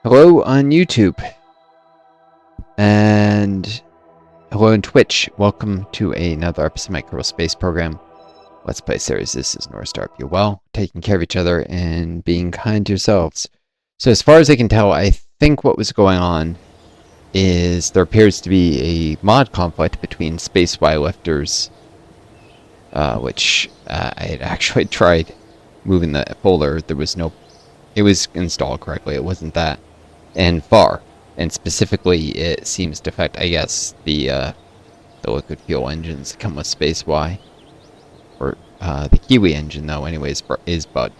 Hello on YouTube. And hello on Twitch. Welcome to another episode of my Kerbal Space program. Let's Play series. This is Northstar. Be well, taking care of each other, and being kind to yourselves. So as far as I can tell, I think what was going on is there appears to be a mod conflict between Space Y lifters, which I had actually tried moving the folder. There was no... It was installed correctly. It wasn't that. And far. And specifically, it seems to affect, I guess, the liquid fuel engines that come with Space Y. Or the Kiwi engine, though, anyways, is bugged.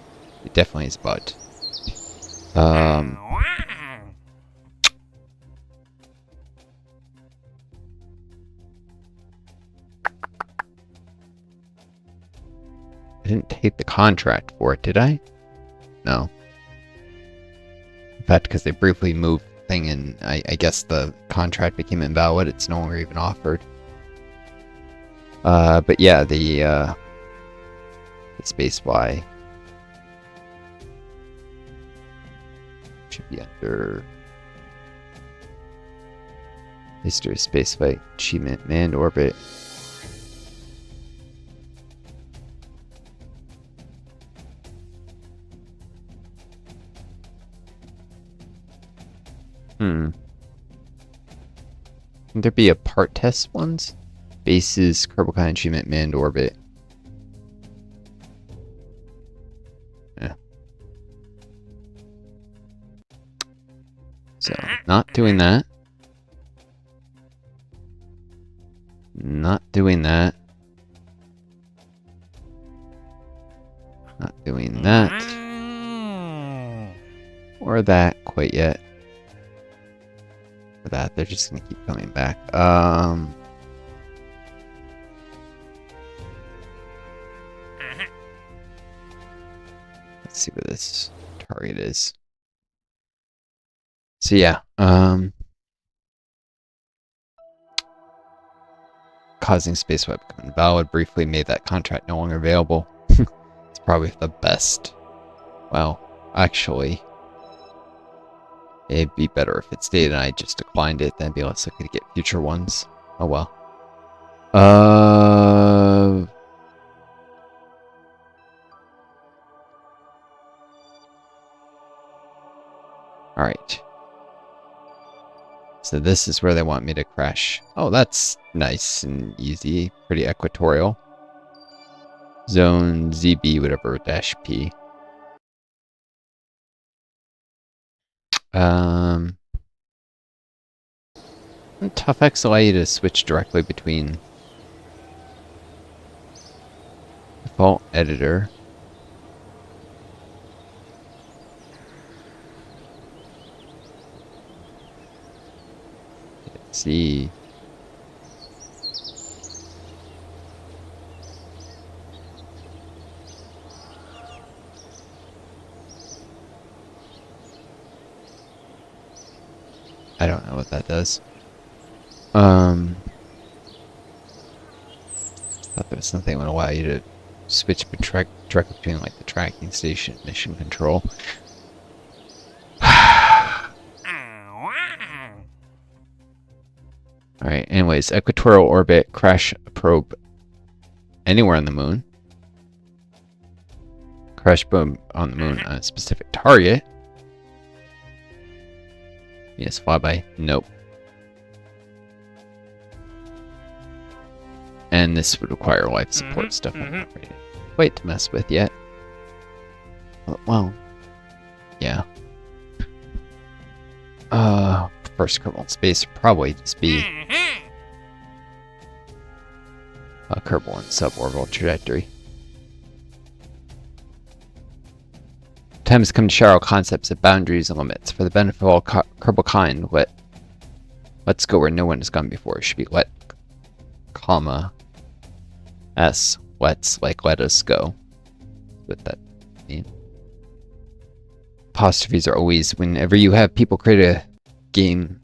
It definitely is bugged. I didn't take the contract for it, did I? No. In fact, because they briefly moved the thing and I guess the contract became invalid, it's no longer even offered. But yeah, the Space Y should be under History of Spaceflight Achievement Manned Orbit. Can there be a part test ones? Bases, Kerbal Kind Achievement, Manned Orbit. Yeah. So, not doing that. Not doing that. Not doing that. Or that quite yet. For that, they're just gonna keep coming back. Let's see what this target is. So yeah, causing Space Y to become invalid briefly made that contract no longer available. It's probably the best. Well, actually, it'd be better if it stayed and I just declined it, then be less likely to get future ones. Oh well. Alright. So this is where they want me to crash. Oh, that's nice and easy. Pretty equatorial. Zone ZB, whatever, dash P. ToughX allow you to switch directly between default editor. Let's see. I don't know what that does. Thought there was something that would allow you to switch directly between like the tracking station and mission control. Alright, anyways, equatorial orbit, crash a probe anywhere on the moon. Crash probe on the moon on a specific target. Yes, flyby. Nope. And this would require life support stuff I'm not ready to quite to mess with yet. Well, yeah. First Kerbal in space would probably just be a Kerbal in suborbital trajectory. Time has come to share all concepts of boundaries and limits. For the benefit of all Kerbal kind, let's go where no one has gone before. It should be let, comma, S, let's, like let us go. What that mean? Apostrophes are always, whenever you have people create a game,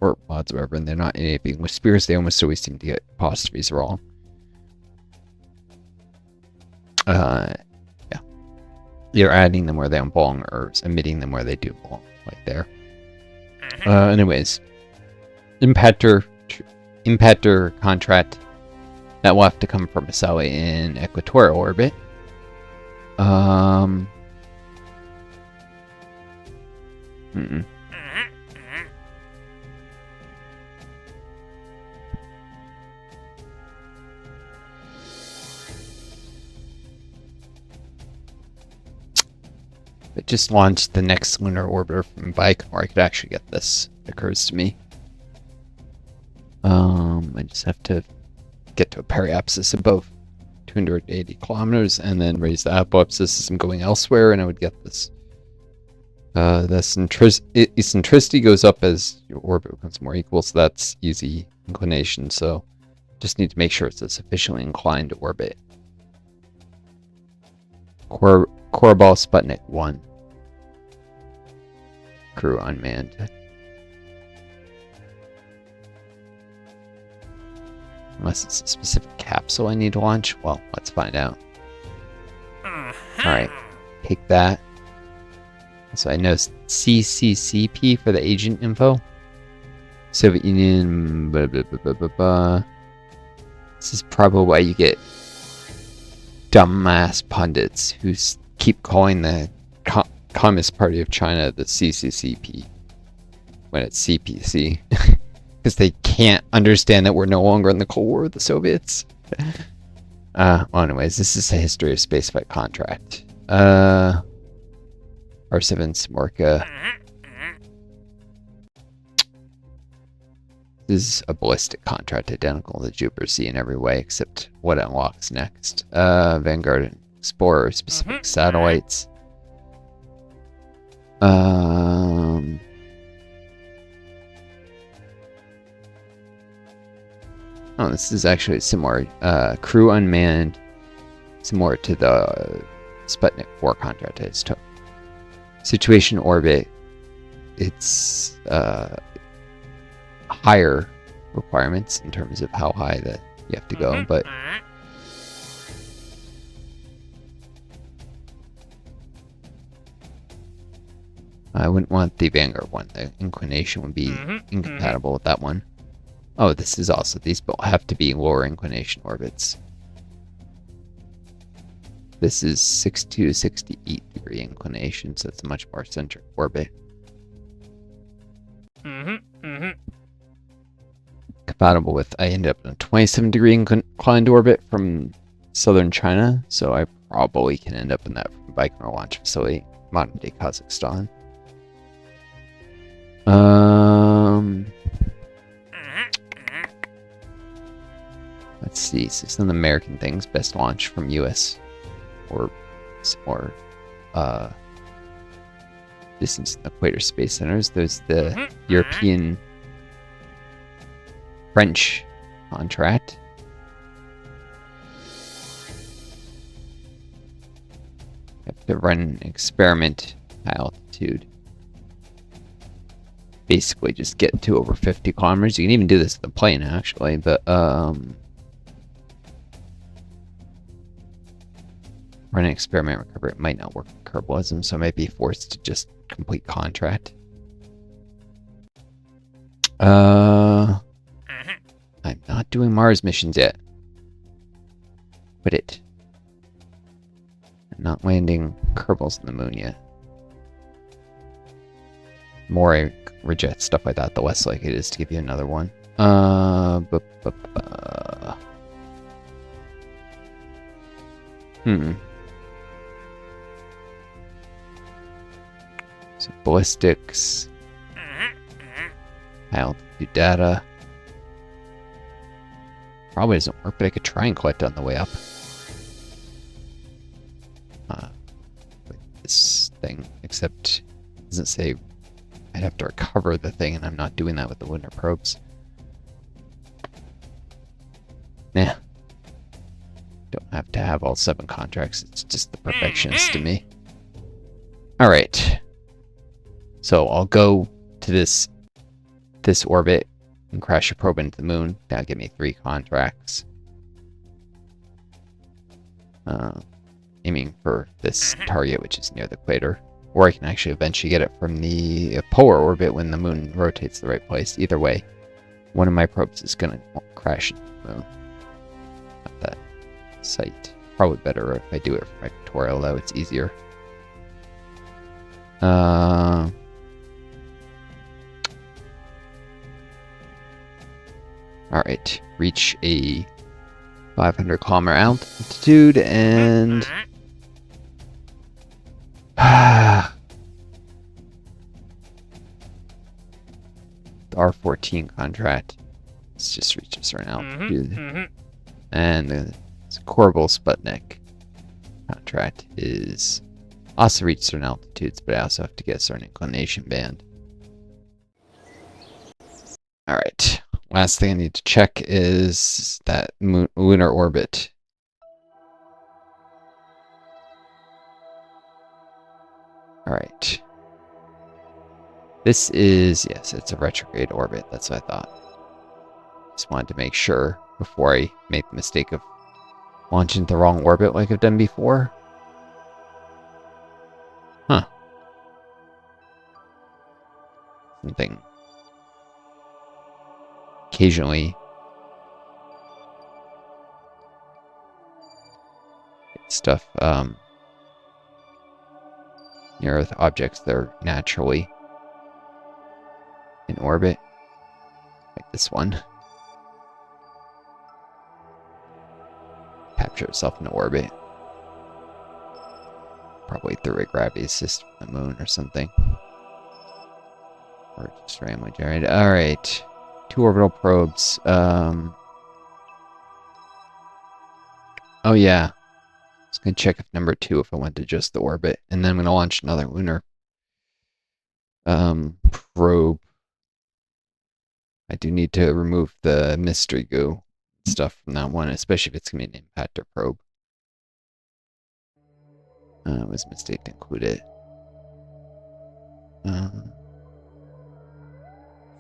or mods or whatever, and they're not in anything with spears, they almost always seem to get apostrophes wrong. Yeah. You're adding them where they don't belong, or omitting them where they do belong, like there. Anyways, impactor contract that will have to come from a satellite in equatorial orbit. It just launched the next lunar orbiter from Baikonur. I could actually get this. It occurs to me. I just have to get to a periapsis above 280 kilometers and then raise the apoapsis as I'm going elsewhere, and I would get this. The eccentricity goes up as your orbit becomes more equal, so that's easy inclination. So just need to make sure it's a sufficiently inclined orbit. Kerbal Sputnik 1. Crew unmanned. Unless it's a specific capsule I need to launch. Well, let's find out. Alright. Take that. So I know CCCP for the agent info. Soviet Union. Blah, blah, blah, blah, blah, blah. This is probably why you get dumbass pundits who keep calling the Communist Party of China the CCCP when it's CPC. Because they can't understand that we're no longer in the Cold War with the Soviets. Well, anyways, this is a history of spaceflight contract. R7 Smorka. This is a ballistic contract identical to Jupiter C in every way except what unlocks next. Vanguard and Explorer specific satellites. Oh, this is actually similar. Crew unmanned, similar to the Sputnik 4 contract I just took. Situation orbit, it's higher requirements in terms of how high that you have to go, but I wouldn't want the Vanguard one. The inclination would be incompatible with that one. Oh, this is also, these both have to be lower inclination orbits. This is 62 to 68 degree inclination, so it's a much more centric orbit. Compatible with, I ended up in a 27 degree inclined orbit from southern China, so I probably can end up in that from Baikonur Launch Facility, modern day Kazakhstan. Let's see, so some American things, best launch from US or distance equator space centers. There's the European French contract. You have to run an experiment high altitude. Basically just get to over 50 kilometers. You can even do this with the plane actually, but run an experiment recovery. It might not work with Kerbalism, so I might be forced to just complete contract. I'm not doing Mars missions yet. Quit it. I'm not landing Kerbals on the moon yet. The more I reject stuff like that, the less likely it is to give you another one. So ballistics, high altitude data. Probably doesn't work, but I could try and collect it on the way up. With this thing, except it doesn't say I'd have to recover the thing, and I'm not doing that with the lunar probes. Nah. Don't have to have all 7 contracts. It's just the perfectionist to me. Alright. So I'll go to this orbit and crash a probe into the moon. That'll give me 3 contracts. Aiming for this target, which is near the equator. Or I can actually eventually get it from the polar orbit when the moon rotates the right place. Either way, one of my probes is going to crash into the moon. At that site. Probably better if I do it from my tutorial, though. It's easier. Alright. Reach a 500 kilometer altitude and... the R14 contract. Let's just reach a certain altitude. And the Kerbal Sputnik contract is also reach certain altitudes, but I also have to get a certain inclination band. Alright. Last thing I need to check is that lunar orbit. Alright. This is, yes, it's a retrograde orbit. That's what I thought. Just wanted to make sure before I make the mistake of launching the wrong orbit like I've done before. Huh. Something. Occasionally. Stuff, near Earth objects that are naturally in orbit. Like this one. Capture itself in orbit. Probably through a gravity assist from the moon or something. Or just randomly generated. Alright. 2 orbital probes. Oh yeah. I was going to check if number 2 if I went to just the orbit. And then I'm going to launch another lunar probe. I do need to remove the mystery goo stuff from that one, especially if it's going to be an impactor probe. It was a mistake to include it.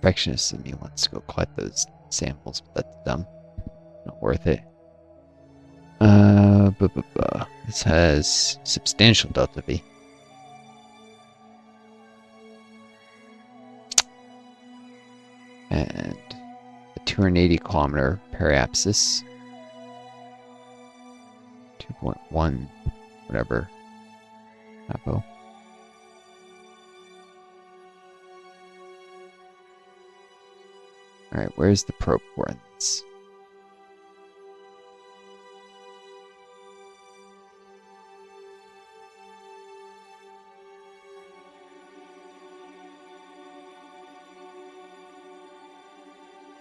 Perfectionist in me wants to go collect those samples, but that's dumb. Not worth it. This has substantial delta V. And a 280 kilometer periapsis. 2.1 whatever. Apo. Alright, where's the probe coordinates?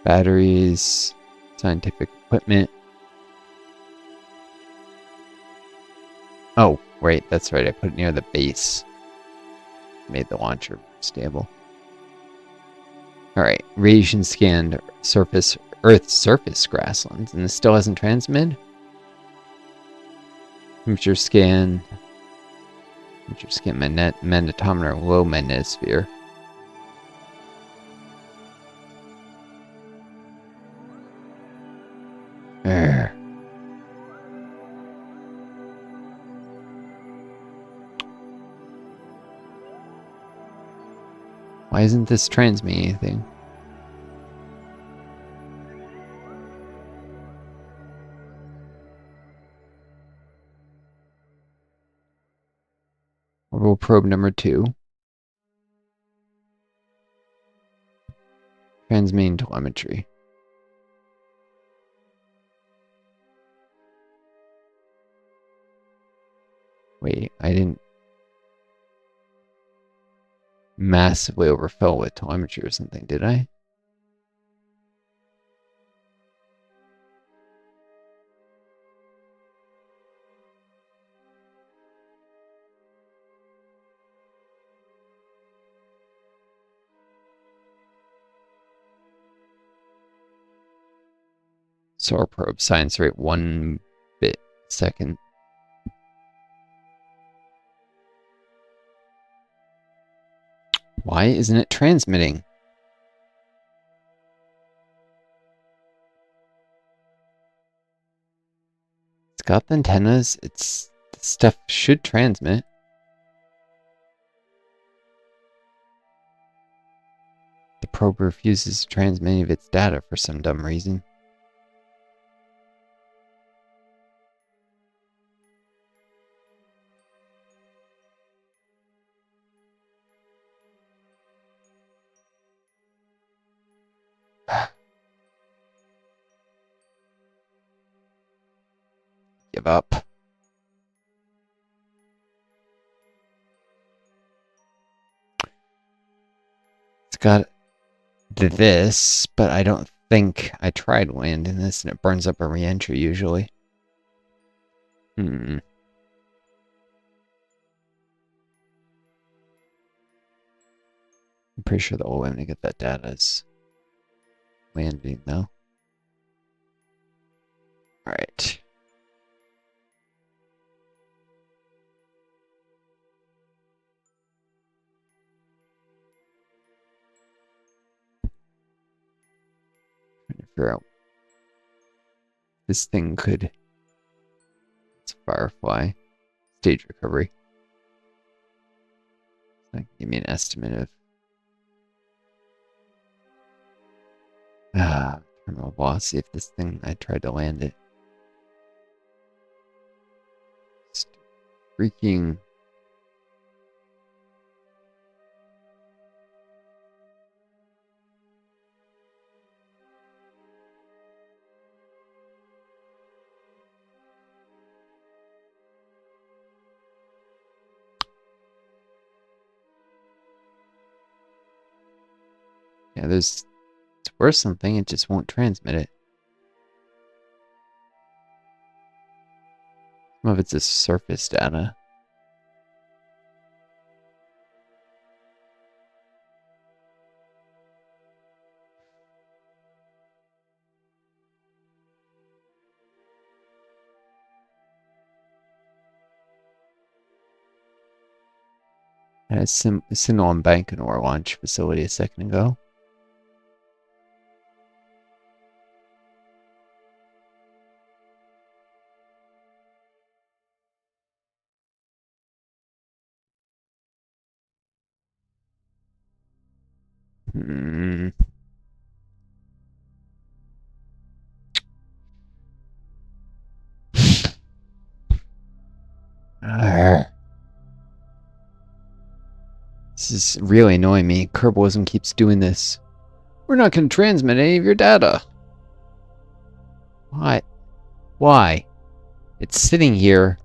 Batteries, scientific equipment. Oh, wait, that's right. I put it near the base. Made the launcher stable. Alright, radiation scanned surface, Earth's surface grasslands, and this still hasn't transmitted? Temperature scan. Temperature scan magnetometer, low magnetosphere. Urgh. Why isn't this transmitting anything? Orbital probe number 2. Transmitting telemetry. Wait, I didn't massively overfill with telemetry or something, did I? Solar probe science rate 1 bit second. Why isn't it transmitting? It's got the antennas. It's stuff should transmit. probe refuses to transmit any of its data for some dumb reason. Give up. It's got this, but I don't think I tried landing this, and it burns up a re-entry usually. I'm pretty sure the only way to get that data is landing, though. Alright. Trying to figure out this thing could. It's Firefly. Stage recovery. So give me an estimate of. Terminal boss. See if this thing I tried to land it. It's freaking. Yeah, it's worth something, it just won't transmit it. Some of it's a surface data. I had a signal on Baikonur launch facility a second ago. This is really annoying me. Kerbalism keeps doing this. We're not going to transmit any of your data. Why? Why? It's sitting here.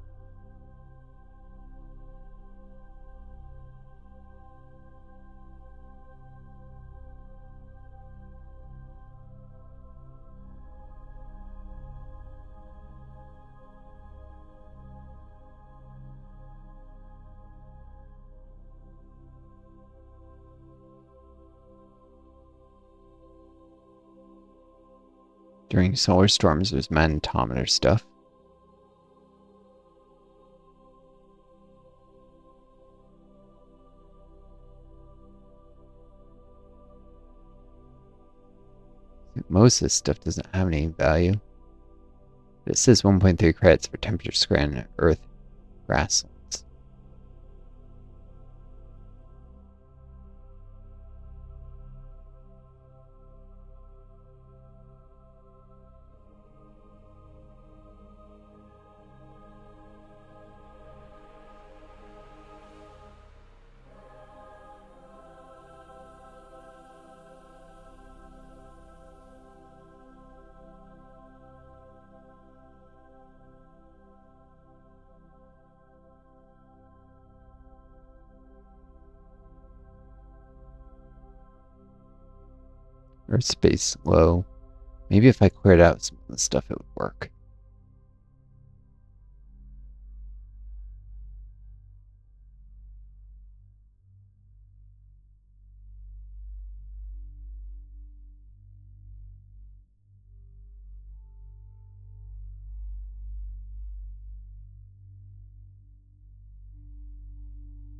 During solar storms, there's magnetometer stuff. Most of this stuff doesn't have any value. But it says 1.3 credits for temperature scan on Earth grasslands. Earth space low. Maybe if I cleared out some of the stuff, it would work.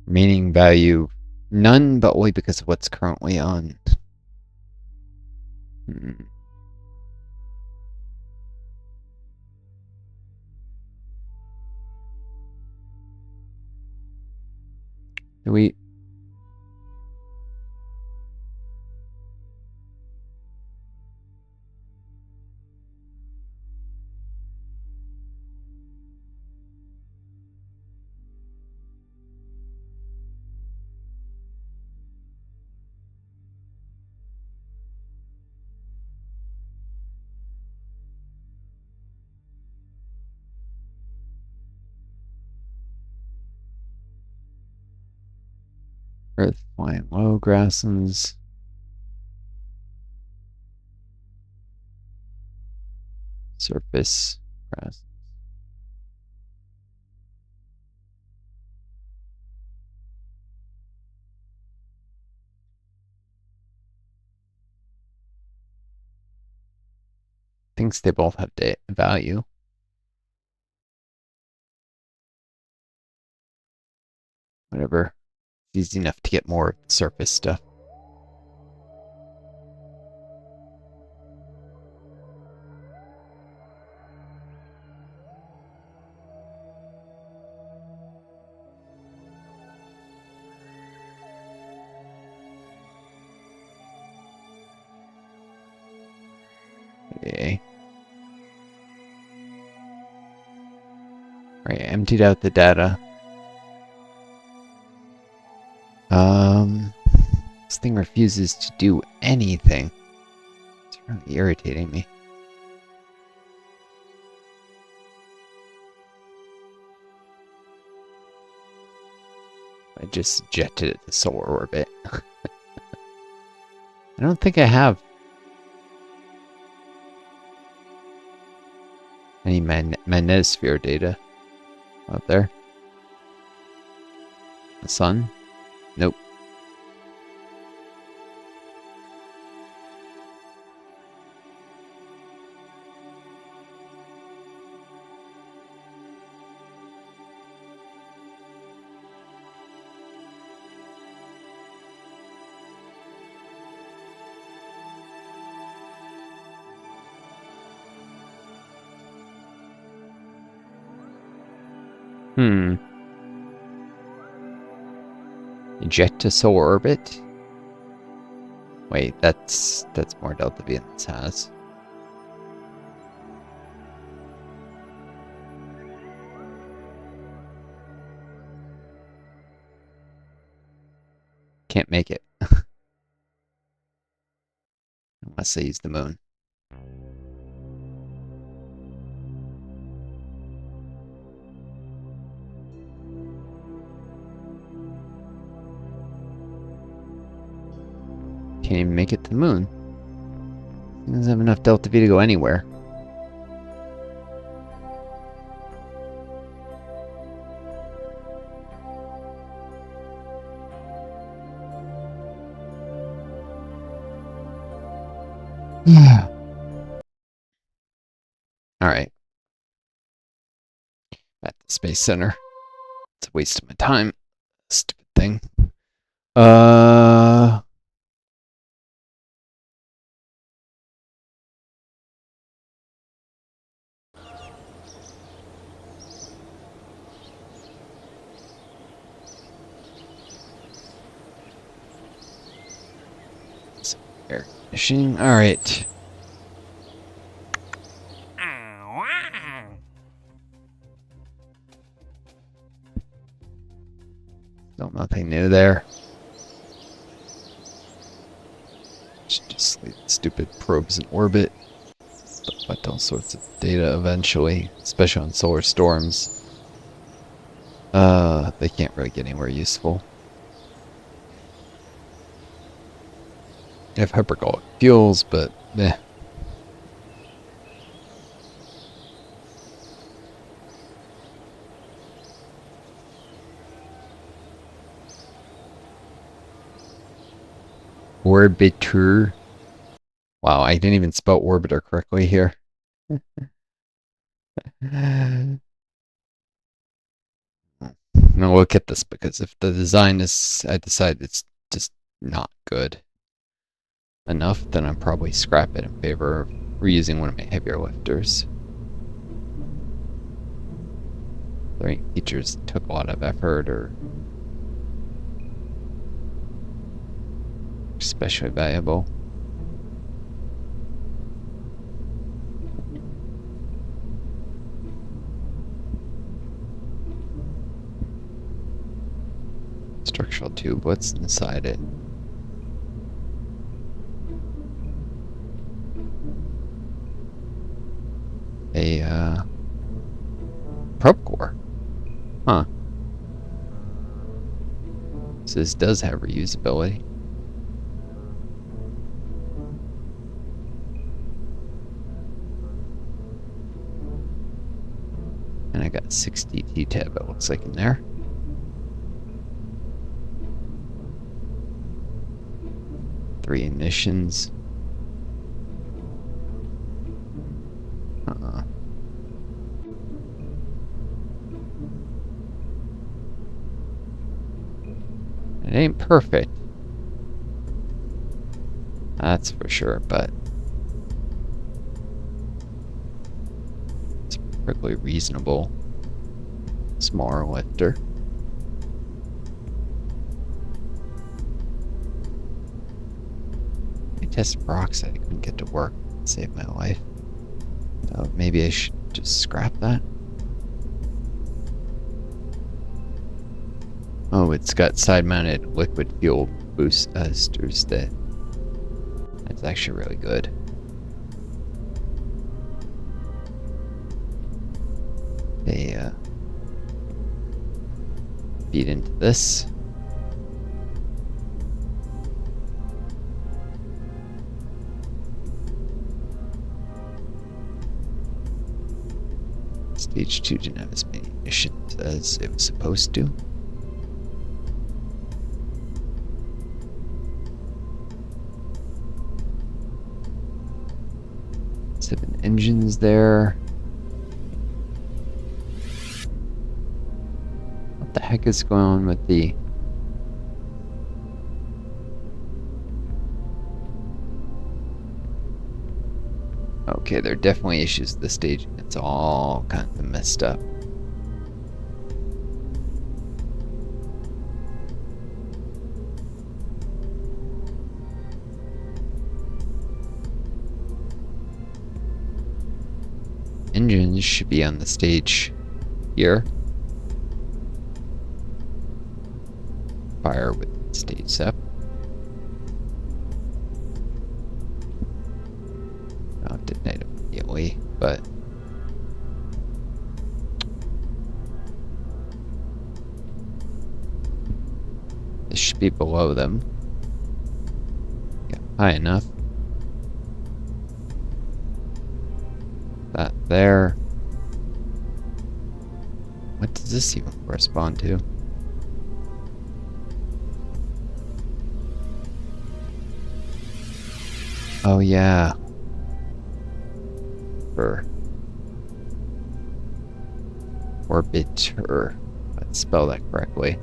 Remaining value, none, but only because of what's currently on. Do we? Flying low grasslands. Surface grass. Thinks they both have value. Whatever. It's easy enough to get more of the surface stuff. Okay. Right, emptied out the data. This thing refuses to do anything. It's really irritating me. I just jetted it to solar orbit. I don't think I have any magnetosphere data out there. The sun? Nope. Eject to solar orbit? Wait, that's more delta V than this has. Can't make it. Unless I use the moon. Can't even make it to the moon. It doesn't have enough delta V to go anywhere. Alright. At the Space Center. It's a waste of my time. Stupid thing. Air conditioning. Alright. Still nothing new there. Just leave the stupid probes in orbit. Collect all sorts of data eventually, especially on solar storms. They can't really get anywhere useful. They have hypergolic fuels, but meh. Orbiter. Wow, I didn't even spell orbiter correctly here. No, look at this, because if the design is, I decide it's just not good enough, then I'll probably scrap it in favor of reusing one of my heavier lifters. Are there any features that took a lot of effort or especially valuable? Structural tube, what's inside it? A probe core. Huh. So this does have reusability. And I got 60 T-tab, it looks like, in there. Three ignitions. It ain't perfect. That's for sure, but it's a perfectly reasonable smaller lifter. I tested peroxide, I couldn't get to work. It saved my life. So maybe I should just scrap that. Oh, it's got side-mounted liquid fuel boosters that's actually really good. They feed into this. Stage 2 didn't have as many emissions as it was supposed to. 7 engines there. What the heck is going on with the... Okay, there are definitely issues with the staging. It's all kind of messed up. Engines should be on the stage here. Fire with stage sep. I'll detonate it immediately, but this should be below them. Yeah, high enough. That there. What does this even correspond to? Oh yeah. For orbiter. Let's spell that correctly.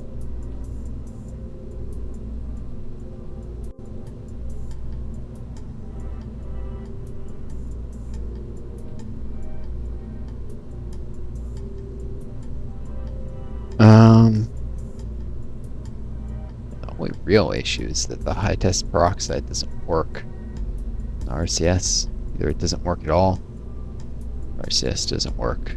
The only real issue is that the high test peroxide doesn't work. The RCS, either it doesn't work at all, or RCS doesn't work.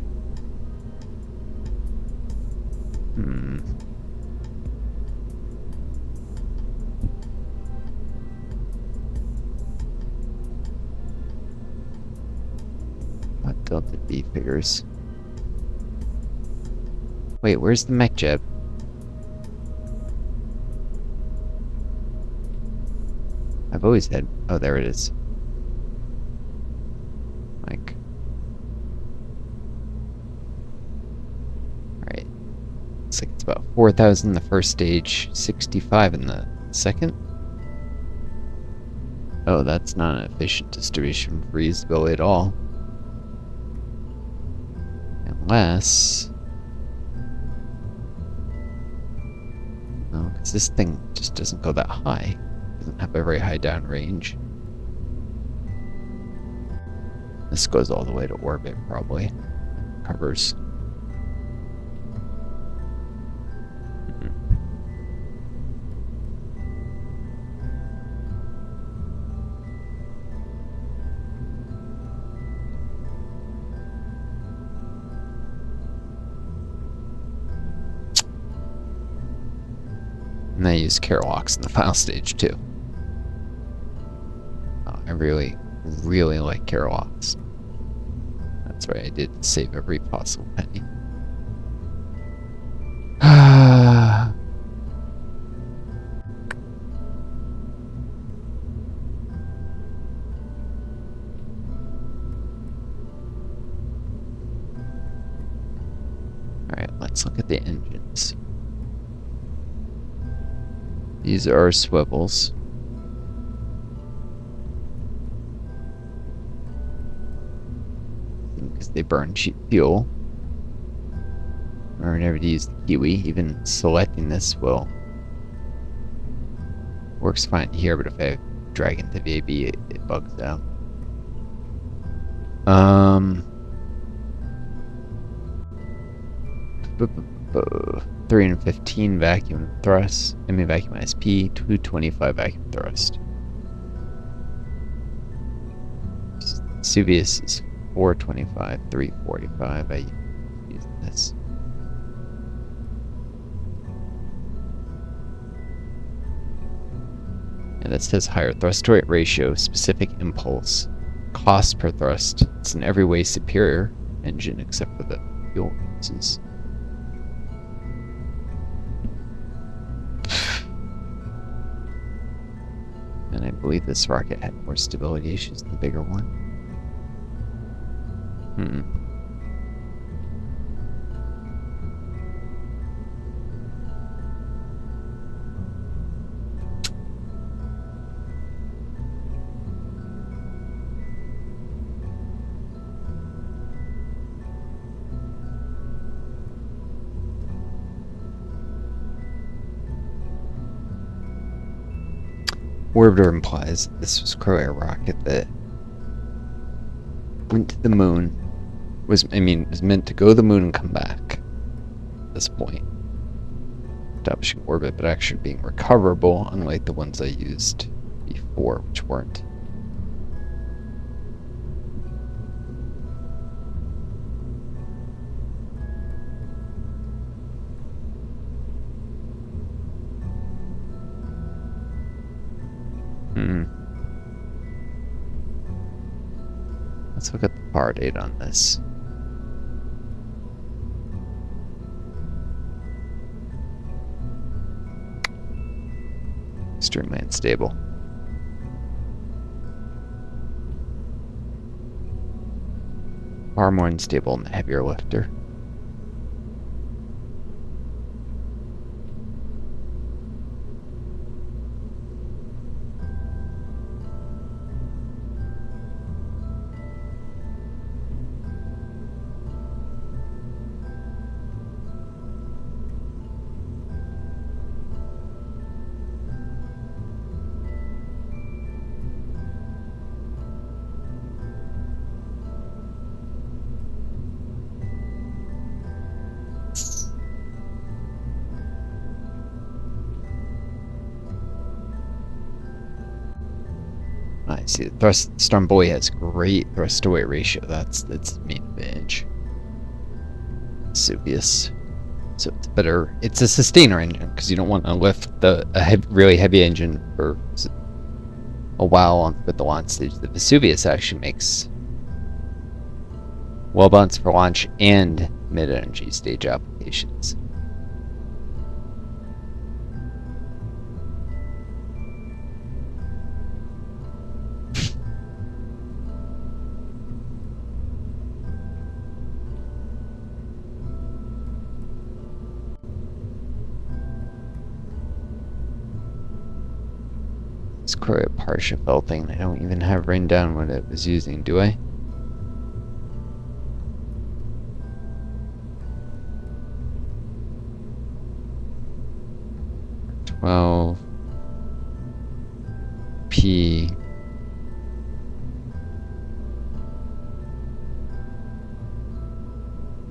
What Delta B figures? Wait, where's the mech jib? I've always had... Oh, there it is. Like... Alright. Looks like it's about 4,000 in the first stage, 65 in the second. Oh, that's not an efficient distribution for reusability at all. Unless... No, because this thing just doesn't go that high. Doesn't have a very high down range. This goes all the way to orbit, probably. Covers. And they use Kerbal in the final stage too. Oh, I really, really like Kerbal. That's right, I did save every possible penny. look at the engines. These are swivels. Because they burn cheap fuel. Or never to use the Kiwi. Even selecting this will works fine here, but if I drag into VAB, it bugs out. 315 vacuum thrust. I mean vacuum ISP. 225 vacuum thrust. Vesuvius is 425, 345. I use this. And that says higher thrust to weight ratio, specific impulse, cost per thrust. It's in every way superior engine except for the fuel uses. And I believe this rocket had more stability issues than the bigger one. Orbiter implies this was clearly a rocket that went to the moon. Was meant to go to the moon and come back at this point. Establishing orbit, but actually being recoverable, unlike the ones I used before, which weren't. Let's look at the power date on this. Extremely unstable. Far more unstable than the heavier lifter. I see. The Stromboli has great thrust to weight ratio. That's its main advantage. Vesuvius. So it's better. It's a sustainer engine because you don't want to lift a really heavy engine for a while with the launch stage. The Vesuvius actually makes well balanced for launch and mid-energy stage applications. It's clearly a Parsifal thing. I don't even have written down what it was using, do I? P.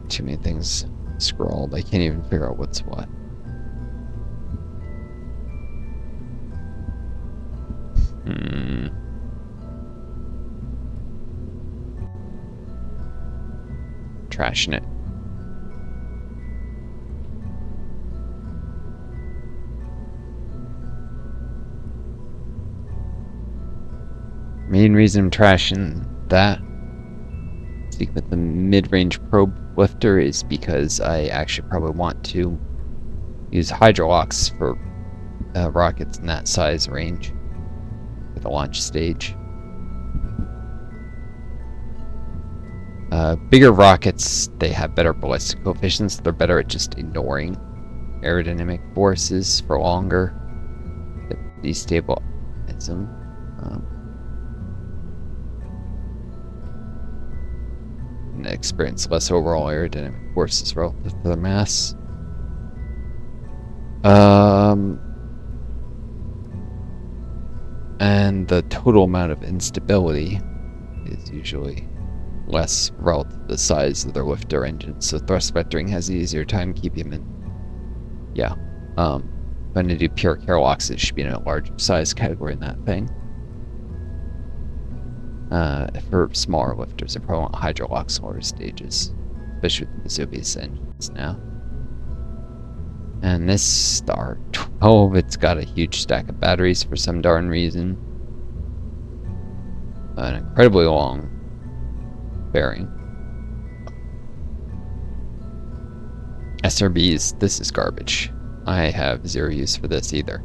Too many things scrawled. I can't even figure out what's what. Trashing it. Main reason I'm trashing that, speaking with the mid-range probe lifter, is because I actually probably want to use hydrolocks for rockets in that size range for the launch stage. Bigger rockets, they have better ballistic coefficients. They're better at just ignoring aerodynamic forces for longer. Destabilism. And experience less overall aerodynamic forces relative to their mass. And the total amount of instability is usually less relative to the size of their lift or engine, so thrust vectoring has an easier time keeping them in. Yeah. If I'm going to do pure Kerlox, it should be in a larger size category in that thing. For smaller lifters, I probably want Hydrolox lower stages, especially with the Vesuvius engines now. And this Star 12, it's got a huge stack of batteries for some darn reason. An incredibly long bearing. SRBs, this is garbage. I have zero use for this either.